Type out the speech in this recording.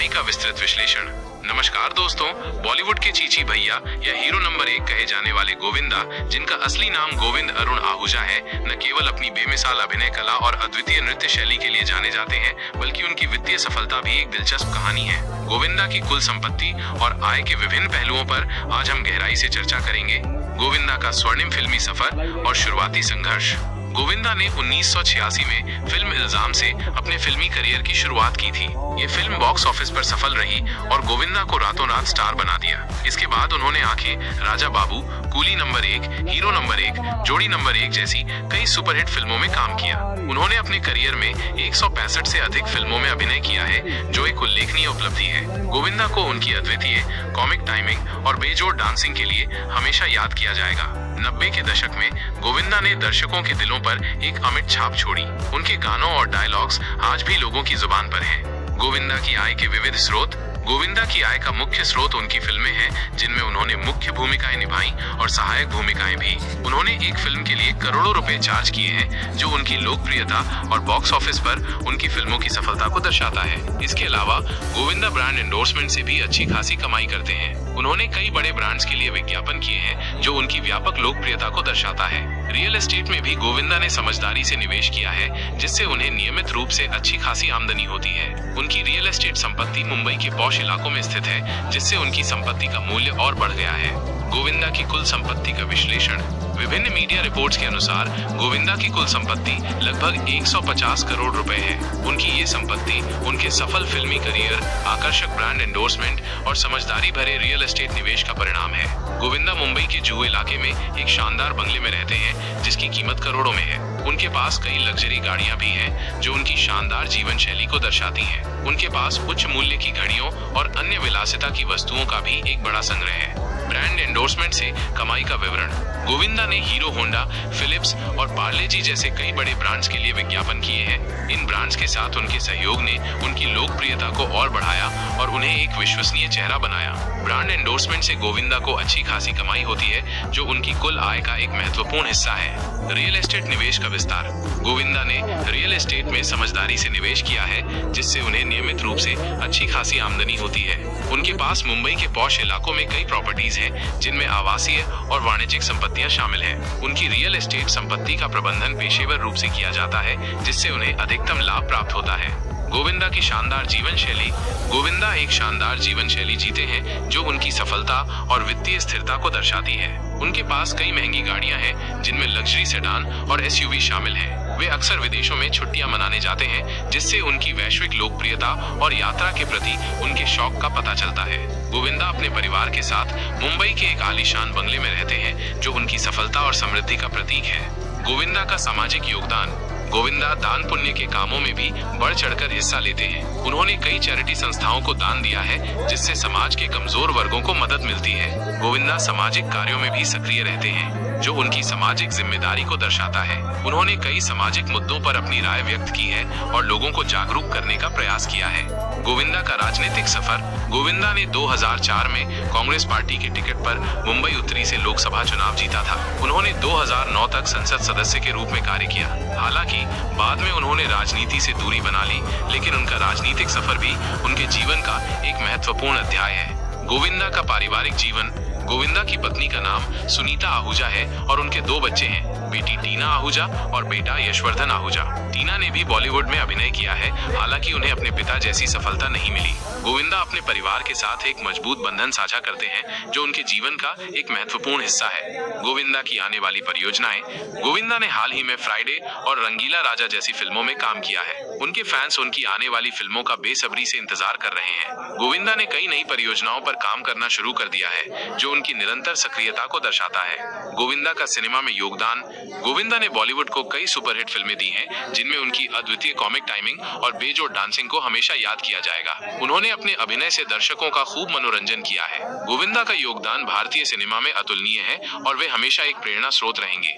कमाई का विस्तृत विश्लेषण। नमस्कार दोस्तों, बॉलीवुड के चीची भैया या हीरो नंबर 1 कहे जाने वाले गोविंदा, जिनका असली नाम गोविंद अरुण आहूजा है, न केवल अपनी बेमिसाल अभिनय कला और अद्वितीय नृत्य शैली के लिए जाने जाते हैं, बल्कि उनकी वित्तीय सफलता भी एक दिलचस्प कहानी है। गोविंदा की कुल संपत्ति और आय के विभिन्न पहलुओं पर आज हम गहराई से चर्चा करेंगे। गोविंदा का स्वर्णिम फिल्मी सफर और शुरुआती संघर्ष। गोविंदा ने 1986 में फिल्म इल्जाम से अपने फिल्मी करियर की शुरुआत की थी। ये फिल्म बॉक्स ऑफिस पर सफल रही और गोविंदा को रातों रात स्टार बना दिया। इसके बाद उन्होंने आंखें, Raja Babu, coolie number 1, hero number 1, जोड़ी नंबर 1 जैसी कई सुपरहिट फिल्मों में काम किया। उन्होंने अपने करियर में 165 से अधिक फिल्मों में अभिनय किया है, जो एक उल्लेखनीय उपलब्धि है। गोविंदा को उनकी अद्वितीय कॉमिक टाइमिंग और बेजोड़ डांसिंग के लिए हमेशा याद किया जाएगा। 90 के दशक में गोविंदा ने दर्शकों के दिलों पर एक अमिट छाप छोड़ी। उनके गानों और डायलॉग्स आज भी लोगों की जुबान पर हैं। गोविंदा की आय के विविध स्रोत। गोविंदा की आय का मुख्य स्रोत उनकी फिल्में हैं, जिनमें उन्होंने मुख्य भूमिकाएं निभाई और सहायक भूमिकाएं भी। उन्होंने एक फिल्म के लिए करोड़ों रुपए चार्ज किए हैं, जो उनकी लोकप्रियता और बॉक्स ऑफिस पर उनकी फिल्मों की सफलता को दर्शाता है। इसके अलावा गोविंदा ब्रांड एंडोर्समेंट से भी अच्छी खासी कमाई करते हैं। उन्होंने कई बड़े ब्रांड्स के लिए विज्ञापन किए हैं, जो उनकी व्यापक लोकप्रियता को दर्शाता है। रियल एस्टेट में भी गोविंदा ने समझदारी से निवेश किया है, जिससे उन्हें नियमित रूप से अच्छी खासी आमदनी होती है। उनकी रियल एस्टेट संपत्ति मुंबई के पॉश इलाकों में स्थित है, जिससे उनकी संपत्ति का मूल्य और बढ़ गया है। गोविंदा की कुल संपत्ति का विश्लेषण। विभिन्न मीडिया रिपोर्ट्स के अनुसार गोविंदा की कुल संपत्ति लगभग 150 करोड़ रुपए है। उनकी ये संपत्ति उनके सफल फिल्मी करियर, आकर्षक ब्रांड एंडोर्समेंट और समझदारी भरे रियल एस्टेट निवेश का परिणाम है। गोविंदा मुंबई के जुहू इलाके में एक शानदार बंगले में रहते हैं, जिसकी कीमत करोड़ों में है। उनके पास कई लग्जरी गाड़ियां भी हैं, जो उनकी शानदार जीवन शैली को दर्शाती हैं। उनके पास उच्च मूल्य की घड़ियों और अन्य विलासिता की वस्तुओं का भी एक बड़ा संग्रह है। ब्रांड एंडोर्समेंट से कमाई का विवरण। गोविंदा ने हीरो होंडा, फिलिप्स और पार्ले जी जैसे कई बड़े ब्रांड्स के लिए विज्ञापन किए हैं। इन ब्रांड्स के साथ उनके सहयोग ने उनकी लोकप्रियता को और बढ़ाया और उन्हें एक विश्वसनीय चेहरा बनाया। ब्रांड एंडोर्समेंट से गोविंदा को अच्छी खासी कमाई होती है, जो उनकी कुल आय का एक महत्वपूर्ण हिस्सा है। रियल एस्टेट निवेश का विस्तार। गोविंदा ने रियल एस्टेट में समझदारी से निवेश किया है, जिससे उन्हें नियमित रूप से अच्छी खासी आमदनी होती है। उनके पास मुंबई के पॉश इलाकों में कई प्रॉपर्टीज हैं, जिनमें आवासीय और वाणिज्यिक संपत्तियां शामिल हैं। उनकी रियल एस्टेट संपत्ति का प्रबंधन पेशेवर रूप से किया जाता है, जिससे उन्हें अधिकतम लाभ प्राप्त होता है। गोविंदा की शानदार जीवन शैली। गोविंदा एक शानदार जीवन शैली जीते हैं, जो उनकी सफलता और वित्तीय स्थिरता को दर्शाती है। उनके पास कई महंगी गाड़ियां हैं, जिनमें लग्जरी सेडान और एसयूवी शामिल हैं। वे अक्सर विदेशों में छुट्टियां मनाने जाते हैं, जिससे उनकी वैश्विक लोकप्रियता और यात्रा के प्रति उनके शौक का पता चलता है। गोविंदा अपने परिवार के साथ मुंबई के एक आलीशान बंगले में रहते हैं, जो उनकी सफलता और समृद्धि का प्रतीक है। गोविंदा का सामाजिक योगदान। गोविंदा दान पुण्य के कामों में भी बढ़ चढ़कर हिस्सा लेते हैं। उन्होंने कई चैरिटी संस्थाओं को दान दिया है, जिससे समाज के कमजोर वर्गों को मदद मिलती है। गोविंदा सामाजिक कार्यों में भी सक्रिय रहते हैं, जो उनकी सामाजिक जिम्मेदारी को दर्शाता है। उन्होंने कई सामाजिक मुद्दों पर अपनी राय व्यक्त की है और लोगों को जागरूक करने का प्रयास किया है। गोविंदा का राजनीतिक सफर। गोविंदा ने 2004 में कांग्रेस पार्टी के टिकट पर मुंबई उत्तरी से लोकसभा चुनाव जीता था। उन्होंने 2009 तक संसद सदस्य के रूप में कार्य किया। हालांकि बाद में उन्होंने राजनीति से दूरी बना ली, लेकिन उनका राजनीतिक सफर भी उनके जीवन का एक महत्वपूर्ण अध्याय है। गोविंदा का पारिवारिक जीवन। गोविंदा की पत्नी का नाम सुनीता आहूजा है और उनके 2 बच्चे हैं, बेटी टीना आहूजा और बेटा यशवर्धन आहूजा। टीना ने भी बॉलीवुड में अभिनय किया है, हालांकि उन्हें अपने पिता जैसी सफलता नहीं मिली। गोविंदा अपने परिवार के साथ एक मजबूत बंधन साझा करते हैं, जो उनके जीवन का एक महत्वपूर्ण हिस्सा है। गोविंदा की आने वाली परियोजनाएं। गोविंदा ने हाल ही में फ्राइडे और रंगीला राजा जैसी फिल्मों में काम किया है। उनके फैंस उनकी आने वाली फिल्मों का बेसब्री से इंतजार कर रहे हैं। गोविंदा ने कई नई परियोजनाओं पर काम करना शुरू कर दिया है, जो उनकी निरंतर सक्रियता को दर्शाता है। गोविंदा का सिनेमा में योगदान। गोविंदा ने बॉलीवुड को कई सुपरहिट फिल्में दी हैं, जिनमें उनकी अद्वितीय कॉमिक टाइमिंग और बेजोड़ डांसिंग को हमेशा याद किया जाएगा। उन्होंने अपने अभिनय से दर्शकों का खूब मनोरंजन किया है। गोविंदा का योगदान भारतीय सिनेमा में अतुलनीय है और वे हमेशा एक प्रेरणा स्रोत रहेंगे।